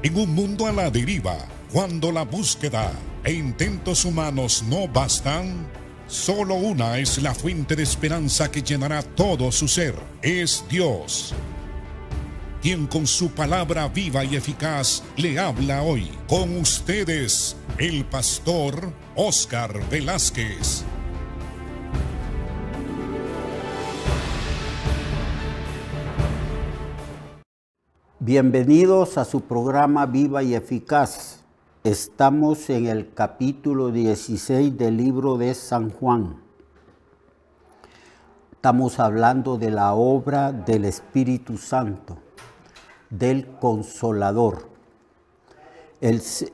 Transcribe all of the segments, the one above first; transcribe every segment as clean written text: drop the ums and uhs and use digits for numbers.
En un mundo a la deriva, cuando la búsqueda e intentos humanos no bastan, solo una es la fuente de esperanza que llenará todo su ser. Es Dios, quien con su palabra viva y eficaz le habla hoy. Con ustedes, el pastor Óscar Velázquez. Bienvenidos a su programa Viva y Eficaz. Estamos en el capítulo 16 del libro de San Juan. Estamos hablando de la obra del Espíritu Santo, del Consolador.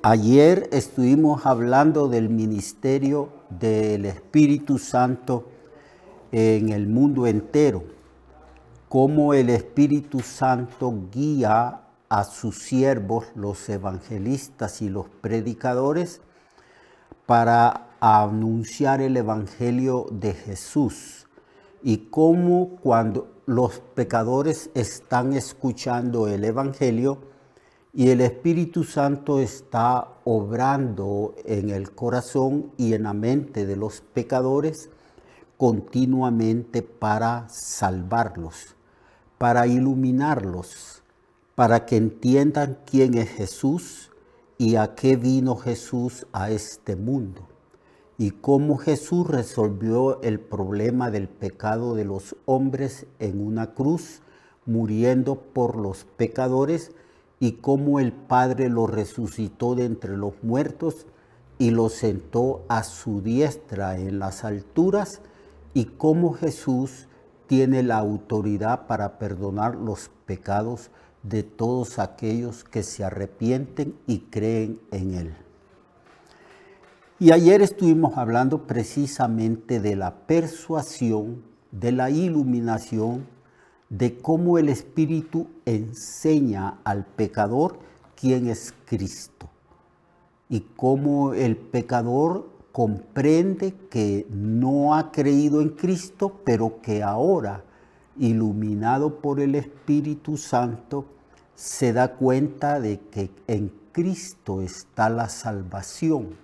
Ayer estuvimos hablando del ministerio del Espíritu Santo en el mundo entero. Cómo el Espíritu Santo guía a sus siervos, los evangelistas y los predicadores, para anunciar el Evangelio de Jesús. Y cómo cuando los pecadores están escuchando el Evangelio y el Espíritu Santo está obrando en el corazón y en la mente de los pecadores continuamente para salvarlos, para iluminarlos, para que entiendan quién es Jesús y a qué vino Jesús a este mundo, y cómo Jesús resolvió el problema del pecado de los hombres en una cruz, muriendo por los pecadores, y cómo el Padre lo resucitó de entre los muertos y lo sentó a su diestra en las alturas, y cómo Jesús tiene la autoridad para perdonar los pecados de todos aquellos que se arrepienten y creen en Él. Y ayer estuvimos hablando precisamente de la persuasión, de la iluminación, de cómo el Espíritu enseña al pecador quién es Cristo y cómo el pecador comprende que no ha creído en Cristo, pero que ahora, iluminado por el Espíritu Santo, se da cuenta de que en Cristo está la salvación,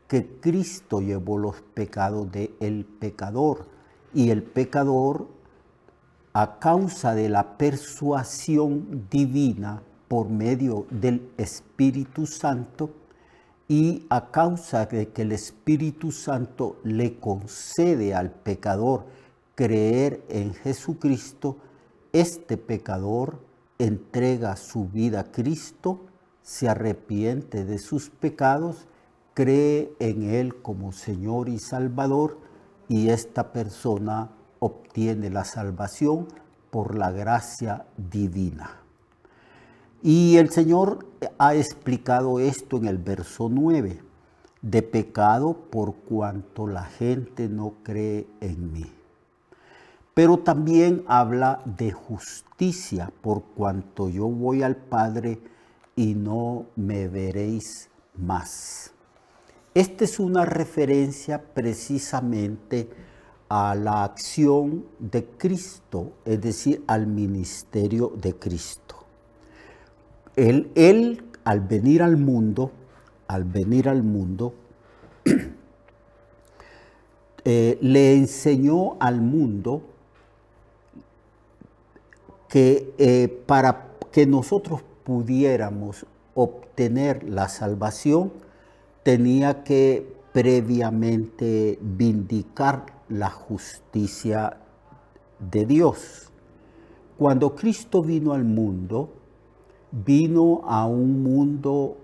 que Cristo llevó los pecados del pecador, y el pecador, a causa de la persuasión divina por medio del Espíritu Santo, y a causa de que el Espíritu Santo le concede al pecador creer en Jesucristo, este pecador entrega su vida a Cristo, se arrepiente de sus pecados, cree en Él como Señor y Salvador, y esta persona obtiene la salvación por la gracia divina. Y el Señor ha explicado esto en el verso 9, de pecado por cuanto la gente no cree en mí. Pero también habla de justicia, por cuanto yo voy al Padre y no me veréis más. Esta es una referencia precisamente a la acción de Cristo, es decir, al ministerio de Cristo. Él al venir al mundo, le enseñó al mundo que para que nosotros pudiéramos obtener la salvación, tenía que previamente vindicar la justicia de Dios. Cuando Cristo vino al mundo, vino a un mundo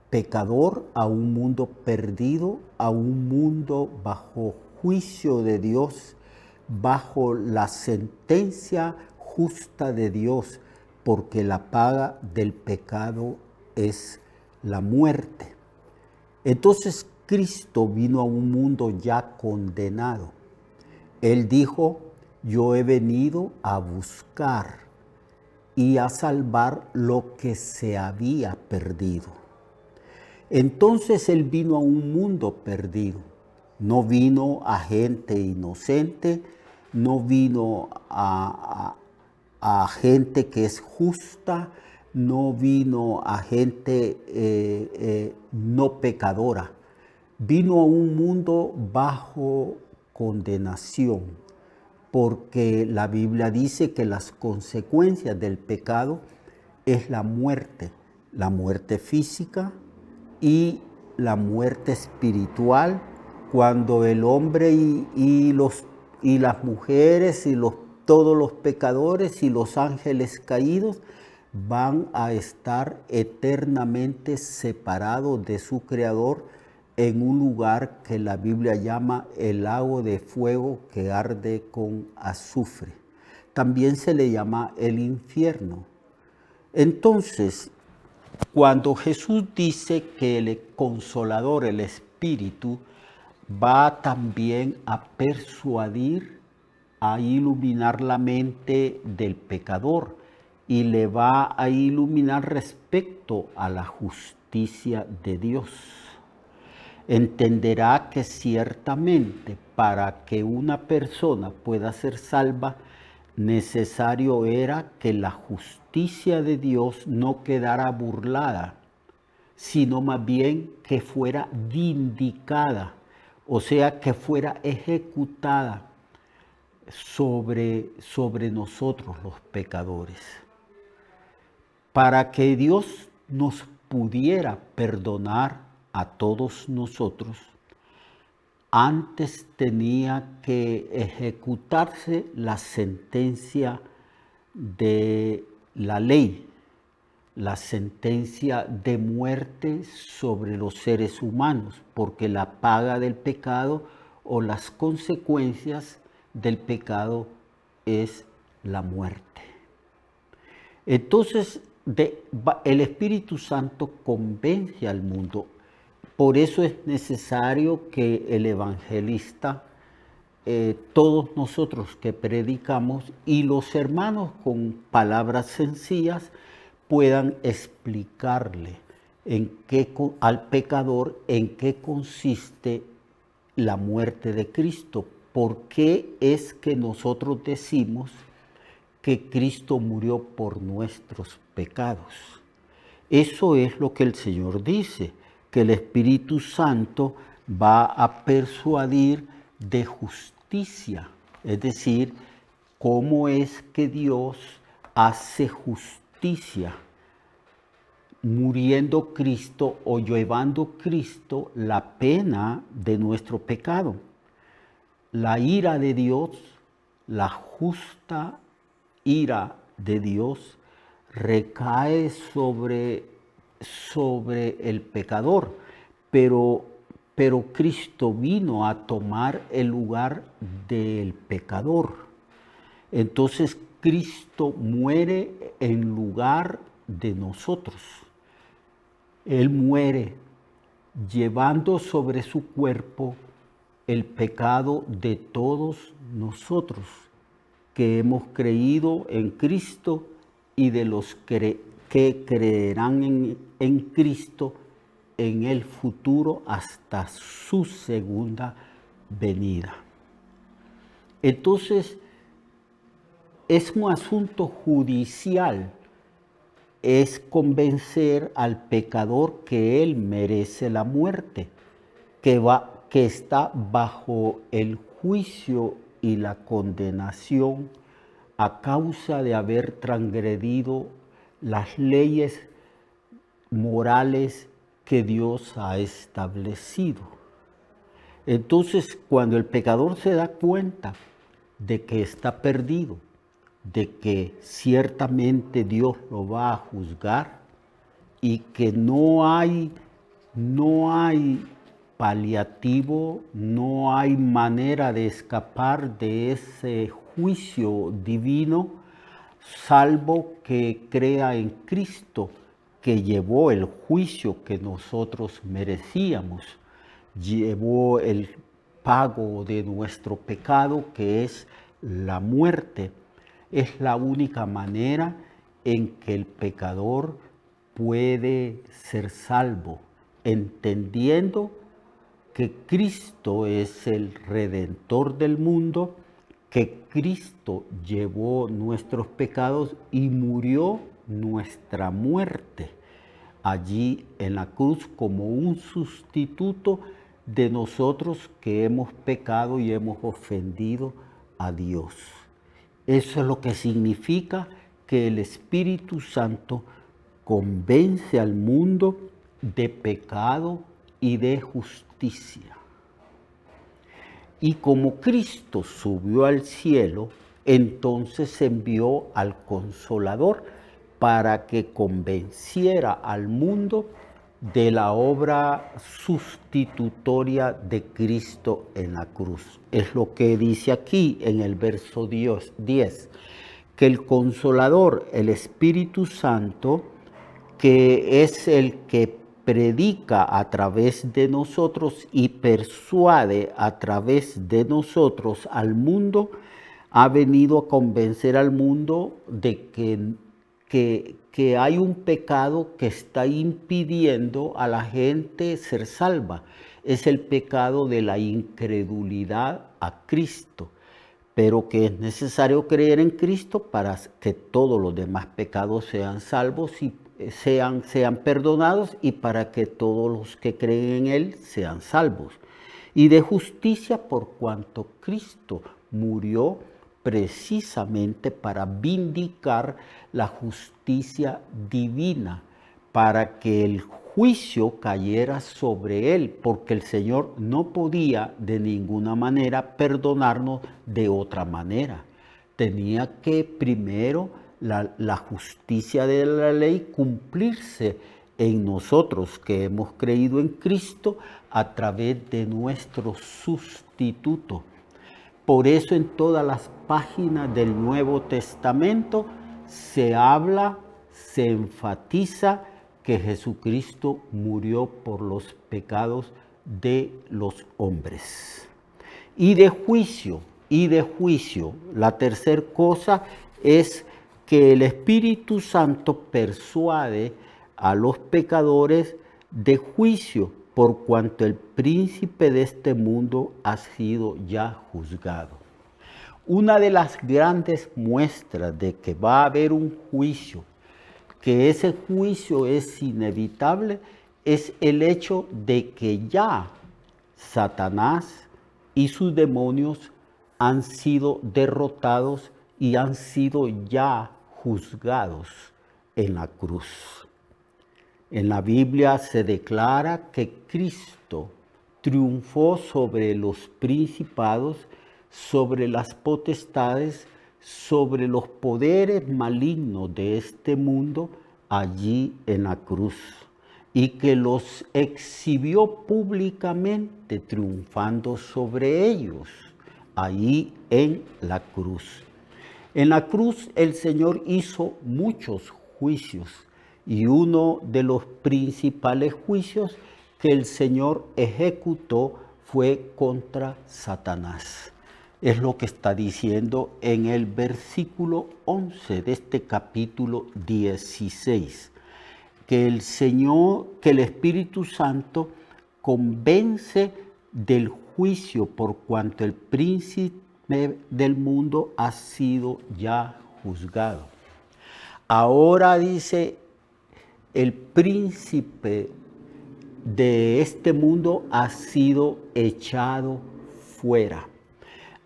pecador, a un mundo perdido, a un mundo bajo juicio de Dios, bajo la sentencia justa de Dios, porque la paga del pecado es la muerte. Entonces Cristo vino a un mundo ya condenado. Él dijo: yo he venido a buscar y a salvar lo que se había perdido. Entonces Él vino a un mundo perdido. No vino a gente inocente, no vino a gente que es justa, no vino a gente no pecadora, vino a un mundo bajo condenación, porque la Biblia dice que las consecuencias del pecado es la muerte física y la muerte espiritual, cuando el hombre y las mujeres y todos los pecadores y los ángeles caídos van a estar eternamente separados de su Creador en un lugar que la Biblia llama el lago de fuego que arde con azufre. También se le llama el infierno. Entonces, cuando Jesús dice que el Consolador, el Espíritu, va también a persuadir, a iluminar la mente del pecador y le va a iluminar respecto a la justicia de Dios. Entenderá que ciertamente para que una persona pueda ser salva, necesario era que la justicia de Dios no quedara burlada, sino más bien que fuera vindicada, o sea, que fuera ejecutada sobre nosotros los pecadores. Para que Dios nos pudiera perdonar a todos nosotros, antes tenía que ejecutarse la sentencia de la ley, la sentencia de muerte sobre los seres humanos, porque la paga del pecado o las consecuencias del pecado es la muerte. Entonces, el Espíritu Santo convence al mundo. Por eso es necesario que el evangelista, todos nosotros que predicamos y los hermanos con palabras sencillas puedan explicarle al pecador en qué consiste la muerte de Cristo. ¿Por qué es que nosotros decimos que Cristo murió por nuestros pecados? Eso es lo que el Señor dice, que el Espíritu Santo va a persuadir de justicia, es decir, cómo es que Dios hace justicia, muriendo Cristo o llevando Cristo la pena de nuestro pecado. La ira de Dios, la justa ira de Dios, recae sobre el pecador, pero Cristo vino a tomar el lugar del pecador. Entonces Cristo muere en lugar de nosotros. Él muere llevando sobre su cuerpo el pecado de todos nosotros que hemos creído en Cristo y de los que creerán en Cristo en el futuro hasta su segunda venida. Entonces, es un asunto judicial, es convencer al pecador que él merece la muerte, que está bajo el juicio y la condenación a causa de haber transgredido las leyes morales que Dios ha establecido. Entonces, cuando el pecador se da cuenta de que está perdido, de que ciertamente Dios lo va a juzgar y que no hay paliativo, no hay manera de escapar de ese juicio divino, salvo que crea en Cristo, que llevó el juicio que nosotros merecíamos, llevó el pago de nuestro pecado, que es la muerte. Es la única manera en que el pecador puede ser salvo, entendiendo que Cristo es el Redentor del mundo, que Cristo llevó nuestros pecados y murió nuestra muerte allí en la cruz como un sustituto de nosotros que hemos pecado y hemos ofendido a Dios. Eso es lo que significa que el Espíritu Santo convence al mundo de pecado y de justicia. Y como Cristo subió al cielo, entonces envió al Consolador para que convenciera al mundo de la obra sustitutoria de Cristo en la cruz. Es lo que dice aquí en el verso 10, que el Consolador, el Espíritu Santo, que es el que predica a través de nosotros y persuade a través de nosotros al mundo, ha venido a convencer al mundo de que hay un pecado que está impidiendo a la gente ser salva. Es el pecado de la incredulidad a Cristo, pero que es necesario creer en Cristo para que todos los demás pecados sean salvos y sean perdonados, y para que todos los que creen en Él sean salvos. Y de justicia, por cuanto Cristo murió precisamente para vindicar la justicia divina, para que el juicio cayera sobre Él, porque el Señor no podía de ninguna manera perdonarnos de otra manera. Tenía que primero la justicia de la ley cumplirse en nosotros que hemos creído en Cristo a través de nuestro sustituto. Por eso en todas las páginas del Nuevo Testamento se habla, se enfatiza que Jesucristo murió por los pecados de los hombres. Y de juicio, la tercera cosa es que el Espíritu Santo persuade a los pecadores de juicio, por cuanto el príncipe de este mundo ha sido ya juzgado. Una de las grandes muestras de que va a haber un juicio, que ese juicio es inevitable, es el hecho de que ya Satanás y sus demonios han sido derrotados y han sido ya juzgados en la cruz. En la Biblia se declara que Cristo triunfó sobre los principados, sobre las potestades, sobre los poderes malignos de este mundo allí en la cruz, y que los exhibió públicamente triunfando sobre ellos allí en la cruz. En la cruz el Señor hizo muchos juicios, y uno de los principales juicios que el Señor ejecutó fue contra Satanás. Es lo que está diciendo en el versículo 11 de este capítulo 16, que el Señor, que el Espíritu Santo convence del juicio por cuanto el príncipe del mundo ha sido ya juzgado. Ahora dice, el príncipe de este mundo ha sido echado fuera.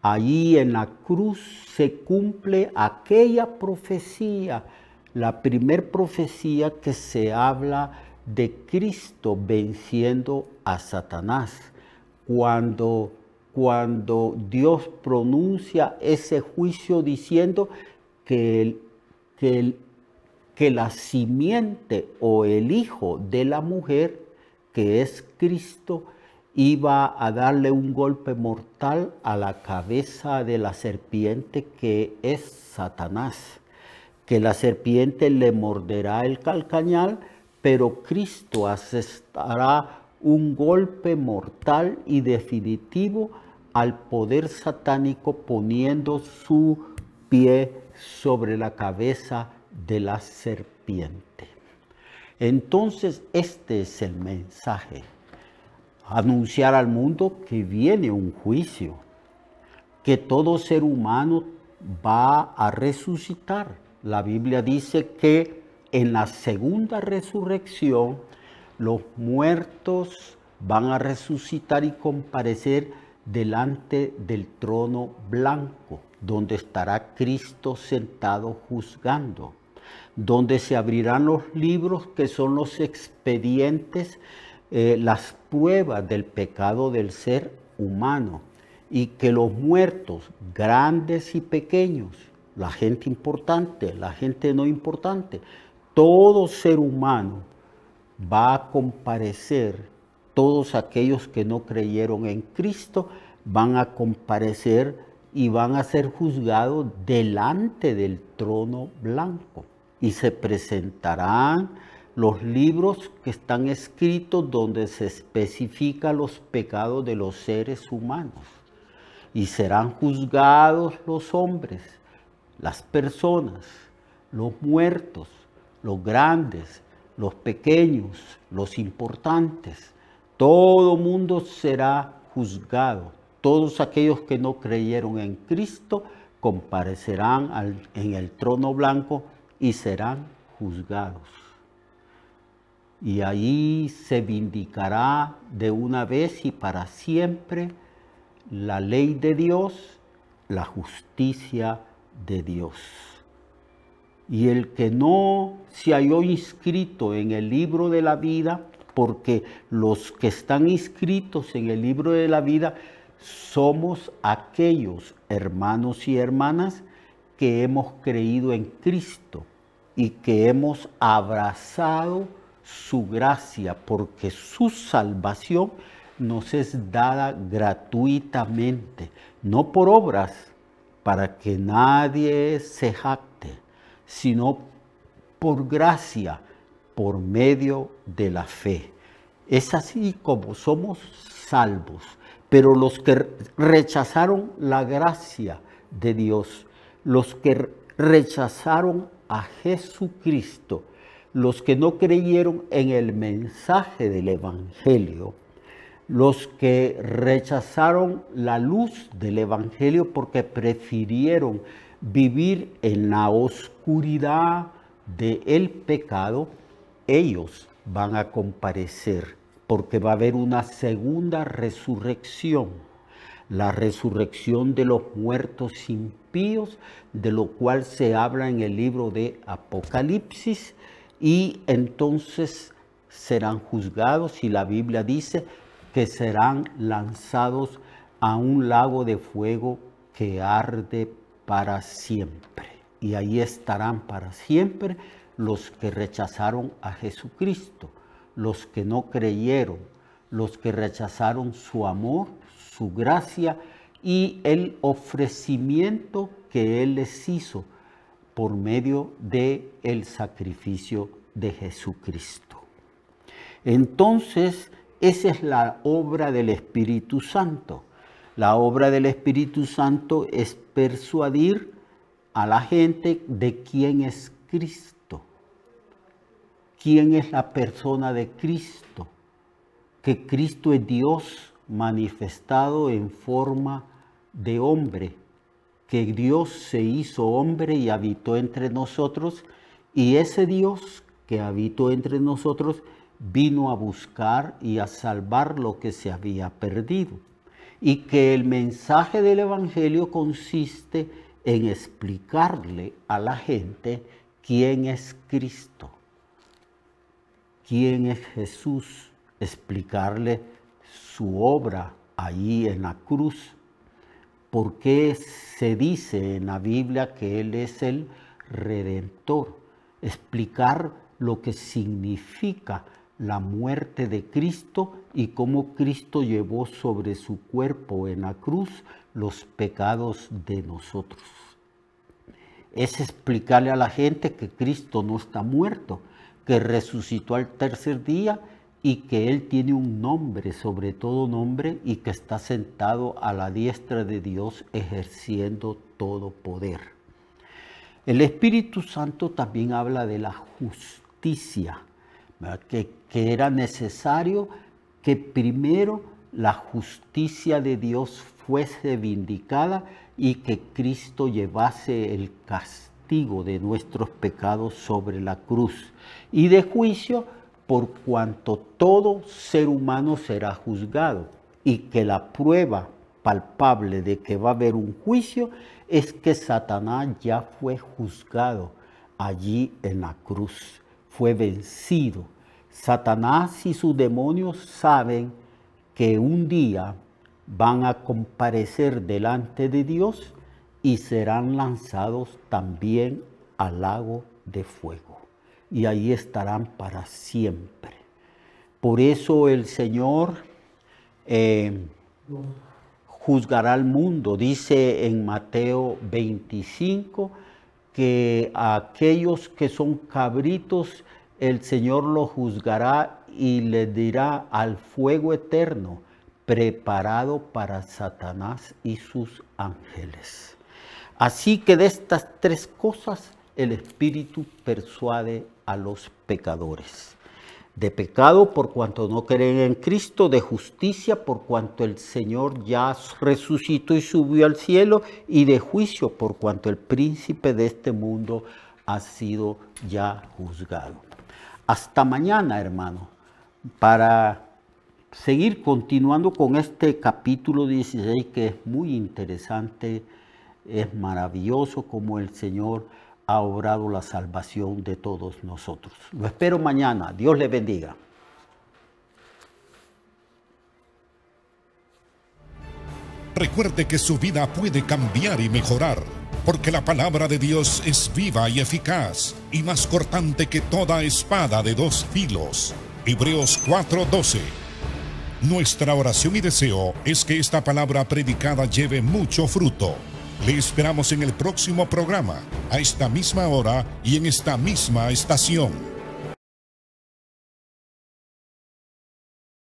Allí en la cruz se cumple aquella profecía, la primer profecía que se habla de Cristo venciendo a Satanás. Cuando Dios pronuncia ese juicio diciendo que la simiente o el hijo de la mujer, que es Cristo, iba a darle un golpe mortal a la cabeza de la serpiente, que es Satanás, que la serpiente le morderá el calcañal, pero Cristo asestará un golpe mortal y definitivo al poder satánico, poniendo su pie sobre la cabeza de la serpiente. Entonces este es el mensaje: anunciar al mundo que viene un juicio, que todo ser humano va a resucitar. La Biblia dice que en la segunda resurrección, los muertos van a resucitar y comparecer delante del trono blanco, donde estará Cristo sentado juzgando, donde se abrirán los libros que son los expedientes, las pruebas del pecado del ser humano, y que los muertos, grandes y pequeños, la gente importante, la gente no importante, todo ser humano va a comparecer, todos aquellos que no creyeron en Cristo van a comparecer y van a ser juzgados delante del trono blanco. Y se presentarán los libros que están escritos donde se especifican los pecados de los seres humanos. Y serán juzgados los hombres, las personas, los muertos, los grandes, los pequeños, los importantes. Todo mundo será juzgado. Todos aquellos que no creyeron en Cristo comparecerán en el trono blanco y serán juzgados. Y ahí se vindicará de una vez y para siempre la ley de Dios, la justicia de Dios. Y el que no se halló inscrito en el libro de la vida, porque los que están inscritos en el libro de la vida somos aquellos hermanos y hermanas que hemos creído en Cristo y que hemos abrazado su gracia, porque su salvación nos es dada gratuitamente, no por obras, para que nadie se jacte, sino por gracia, por medio de la fe. Es así como somos salvos. Pero los que rechazaron la gracia de Dios, los que rechazaron a Jesucristo, los que no creyeron en el mensaje del Evangelio, los que rechazaron la luz del Evangelio porque prefirieron vivir en la oscuridad del pecado, ellos van a comparecer porque va a haber una segunda resurrección, la resurrección de los muertos impíos, de lo cual se habla en el libro de Apocalipsis, y entonces serán juzgados, y la Biblia dice que serán lanzados a un lago de fuego que arde para siempre. Y ahí estarán para siempre los que rechazaron a Jesucristo, los que no creyeron, los que rechazaron su amor, su gracia y el ofrecimiento que Él les hizo por medio del sacrificio de Jesucristo. Entonces, esa es la obra del Espíritu Santo. La obra del Espíritu Santo es persuadir a la gente de quién es Cristo. ¿Quién es la persona de Cristo? Que Cristo es Dios manifestado en forma de hombre, que Dios se hizo hombre y habitó entre nosotros, y ese Dios que habitó entre nosotros vino a buscar y a salvar lo que se había perdido. Y que el mensaje del Evangelio consiste en explicarle a la gente quién es Cristo, quién es Jesús, explicarle su obra allí en la cruz, por qué se dice en la Biblia que Él es el Redentor, explicar lo que significa la muerte de Cristo y cómo Cristo llevó sobre su cuerpo en la cruz los pecados de nosotros. Es explicarle a la gente que Cristo no está muerto, que resucitó al tercer día y que Él tiene un nombre, sobre todo nombre, y que está sentado a la diestra de Dios ejerciendo todo poder. El Espíritu Santo también habla de la justicia, que era necesario que primero la justicia de Dios fuese vindicada y que Cristo llevase el castigo castigo de nuestros pecados sobre la cruz, y de juicio por cuanto todo ser humano será juzgado, y que la prueba palpable de que va a haber un juicio es que Satanás ya fue juzgado allí en la cruz, fue vencido. Satanás y sus demonios saben que un día van a comparecer delante de Dios y serán lanzados también al lago de fuego. Y ahí estarán para siempre. Por eso el Señor juzgará al mundo. Dice en Mateo 25 que a aquellos que son cabritos, el Señor los juzgará y les dirá al fuego eterno, preparado para Satanás y sus ángeles. Así que de estas tres cosas el Espíritu persuade a los pecadores. De pecado por cuanto no creen en Cristo, de justicia por cuanto el Señor ya resucitó y subió al cielo, y de juicio por cuanto el príncipe de este mundo ha sido ya juzgado. Hasta mañana, hermano, para seguir continuando con este capítulo 16 que es muy interesante, es maravilloso como el Señor ha obrado la salvación de todos nosotros. Lo espero mañana. Dios le bendiga. Recuerde que su vida puede cambiar y mejorar, porque la palabra de Dios es viva y eficaz, y más cortante que toda espada de dos filos. Hebreos 4:12. Nuestra oración y deseo es que esta palabra predicada lleve mucho fruto. Le esperamos en el próximo programa, a esta misma hora y en esta misma estación.